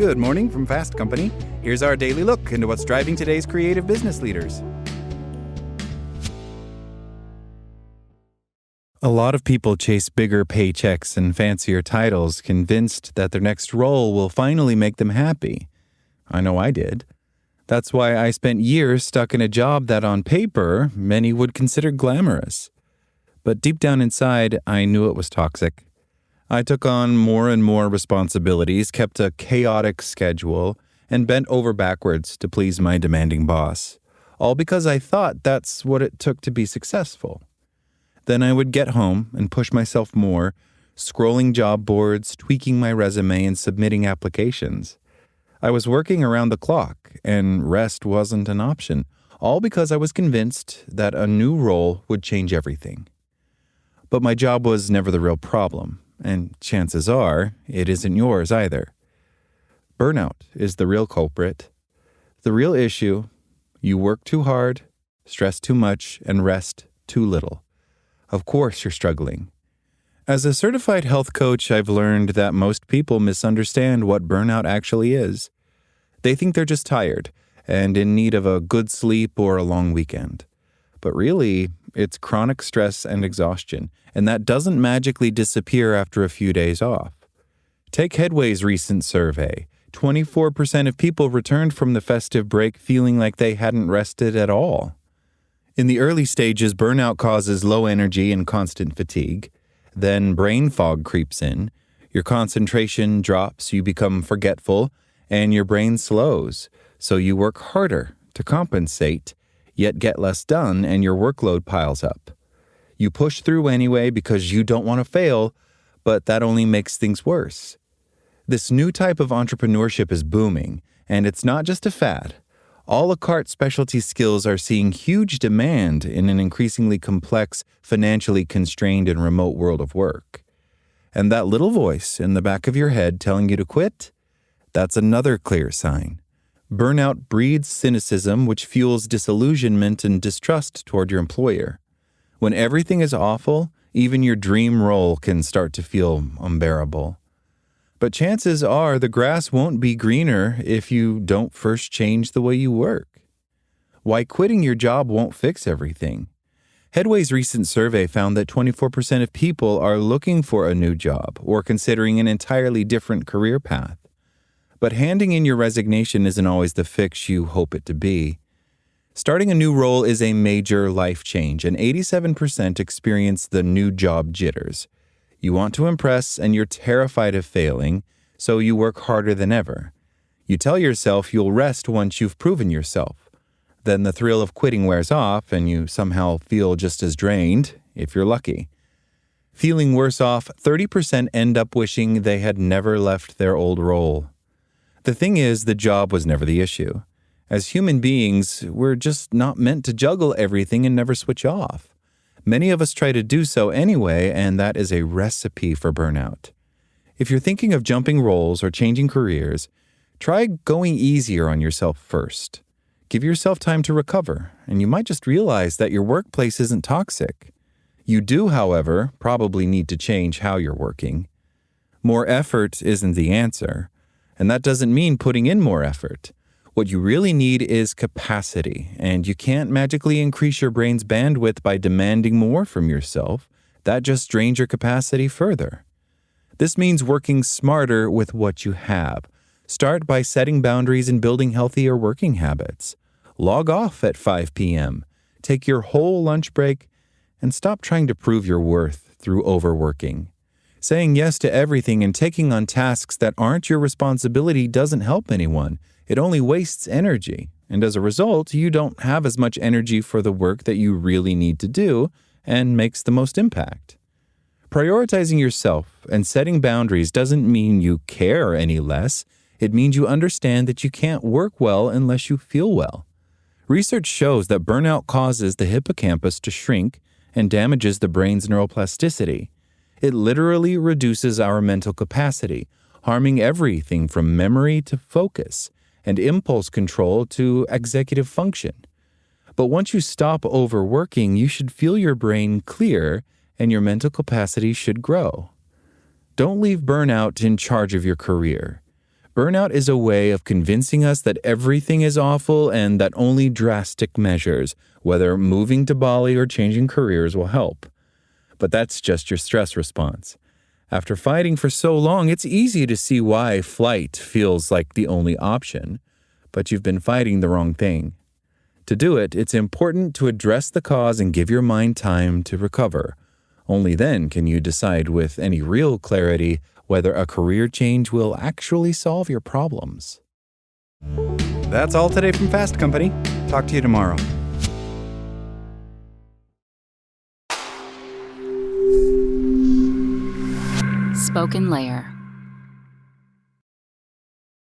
Good morning from Fast Company. Here's our daily look into what's driving today's creative business leaders. A lot of people chase bigger paychecks and fancier titles, convinced that their next role will finally make them happy. I know I did. That's why I spent years stuck in a job that on paper many would consider glamorous. But deep down inside, I knew it was toxic. I took on more and more responsibilities, kept a chaotic schedule, and bent over backwards to please my demanding boss, all because I thought that's what it took to be successful. Then I would get home and push myself more, scrolling job boards, tweaking my resume, and submitting applications. I was working around the clock, and rest wasn't an option, all because I was convinced that a new role would change everything. But my job was never the real problem. And chances are, it isn't yours either. Burnout is the real culprit. The real issue: you work too hard, stress too much, and rest too little. Of course you're struggling. As a certified health coach, I've learned that most people misunderstand what burnout actually is. They think they're just tired and in need of a good sleep or a long weekend. But really, it's chronic stress and exhaustion, and that doesn't magically disappear after a few days off. Take Headway's recent survey. 24% of people returned from the festive break feeling like they hadn't rested at all. In the early stages, burnout causes low energy and constant fatigue. Then brain fog creeps in. Your concentration drops, you become forgetful, and your brain slows, so you work harder to compensate, yet get less done and your workload piles up. You push through anyway because you don't want to fail, but that only makes things worse. This new type of entrepreneurship is booming, and it's not just a fad. A la carte specialty skills are seeing huge demand in an increasingly complex, financially constrained and remote world of work. And that little voice in the back of your head telling you to quit? That's another clear sign. Burnout breeds cynicism, which fuels disillusionment and distrust toward your employer. When everything is awful, even your dream role can start to feel unbearable. But chances are the grass won't be greener if you don't first change the way you work. Why quitting your job won't fix everything. Headway's recent survey found that 24% of people are looking for a new job or considering an entirely different career path. But handing in your resignation isn't always the fix you hope it to be. Starting a new role is a major life change, and 87% experience the new job jitters. You want to impress, and you're terrified of failing, so you work harder than ever. You tell yourself you'll rest once you've proven yourself. Then the thrill of quitting wears off, and you somehow feel just as drained, if you're lucky. Feeling worse off, 30% end up wishing they had never left their old role. The thing is, the job was never the issue. As human beings, we're just not meant to juggle everything and never switch off. Many of us try to do so anyway, and that is a recipe for burnout. If you're thinking of jumping roles or changing careers, try going easier on yourself first. Give yourself time to recover, and you might just realize that your workplace isn't toxic. You do, however, probably need to change how you're working. More effort isn't the answer. And that doesn't mean putting in more effort. What you really need is capacity, and you can't magically increase your brain's bandwidth by demanding more from yourself. That just drains your capacity further. This means working smarter with what you have. Start by setting boundaries and building healthier working habits. Log off at 5 p.m. Take your whole lunch break, and stop trying to prove your worth through overworking. Saying yes to everything and taking on tasks that aren't your responsibility doesn't help anyone. It only wastes energy, and as a result, you don't have as much energy for the work that you really need to do and makes the most impact. Prioritizing yourself and setting boundaries doesn't mean you care any less. It means you understand that you can't work well unless you feel well. Research shows that burnout causes the hippocampus to shrink and damages the brain's neuroplasticity. It literally reduces our mental capacity, harming everything from memory to focus and impulse control to executive function. But once you stop overworking, you should feel your brain clear and your mental capacity should grow. Don't leave burnout in charge of your career. Burnout is a way of convincing us that everything is awful and that only drastic measures, whether moving to Bali or changing careers, will help. But that's just your stress response. After fighting for so long, it's easy to see why flight feels like the only option. But you've been fighting the wrong thing. To do it, it's important to address the cause and give your mind time to recover. Only then can you decide with any real clarity whether a career change will actually solve your problems. That's all today from Fast Company. Talk to you tomorrow. Spoken Layer.